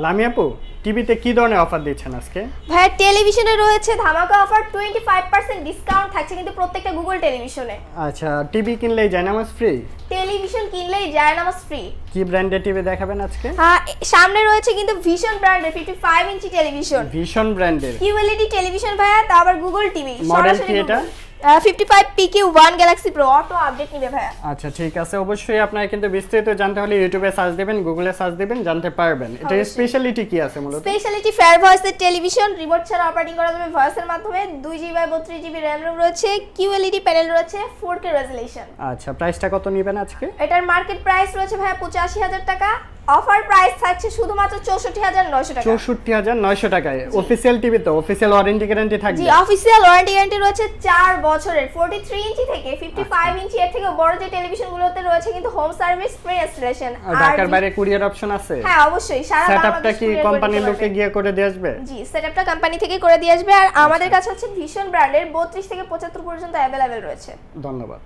লামি আপু, টিভিতে কি ধরনের অফার দিচ্ছেন আজকে? ভাই টেলিভিশনে রয়েছে ধামাকা অফার 25% ডিসকাউন্ট থাকছে কিন্তু প্রত্যেকটা গুগল টেলিভিশনে। আচ্ছা, টিভি কিনলেই জায়নামাজ ফ্রি? টেলিভিশন কিনলেই জায়নামাজ ফ্রি। কি ব্র্যান্ডের টিভি দেখাবেন আজকে? হ্যাঁ, সামনে রয়েছে কিন্তু ভিশন ব্র্যান্ডের 55 ইঞ্চি টেলিভিশন। ভিশন ব্র্যান্ডের কিউএলইডি টেলিভিশন ভাইয়া, তা আবার গুগল টিভি। মডেল কি এটা? 55 PQ1 Galaxy pro auto update নিবে ভাইয়া। আচ্ছা ঠিক আছে, অবশ্যই আপনারা কিন্তু বিস্তারিত জানতে হলে ইউটিউবে সার্চ দিবেন, গুগলে সার্চ দিবেন, জানতে পারবেন। এটা স্পেশালিটি কি আছে মূলত? স্পেশালিটি ফেয়ার ভয়েসের টেলিভিশন, রিমোট ছাড়া অপারেটিং করা যাবে ভয়েসের মাধ্যমে। 2GB 32GB র‍্যাম রয়েছে, কিউএলইডি প্যানেল রয়েছে, 4K রেজোলিউশন। আচ্ছা, প্রাইসটা কত নেবেন আজকে? এটার মার্কেট প্রাইস রয়েছে ভাইয়া 85,000 টাকা। অফার প্রাইস থাকছে শুধুমাত্র 64,900 টাকা। 64,900 টাকায়। অফিশিয়াল টিভি তো, অফিশিয়াল ওয়ারেন্টি গ্যারান্টি থাকবে? জি, অফিশিয়াল ওয়ারেন্টি গ্যারান্টি রয়েছে 4 বছরের। 43 ইঞ্চি থেকে 55 ইঞ্চি এর থেকে বড় যে টেলিভিশনগুলোতে রয়েছে কিন্তু হোম সার্ভিস ফ্রি ইনস্টলেশন। আর ঢাকার বাইরে কুরিয়ার অপশন আছে? হ্যাঁ অবশ্যই, সারা সেটআপটা কি কোম্পানির লোকে গিয়ে করে দিয়ে আসবে? জি, সেটআপটা কোম্পানি থেকে করে দিয়ে আসবে। আর আমাদের কাছে হচ্ছে ভিশন ব্র্যান্ডের 32 থেকে 75 পর্যন্ত अवेलेबल রয়েছে। ধন্যবাদ।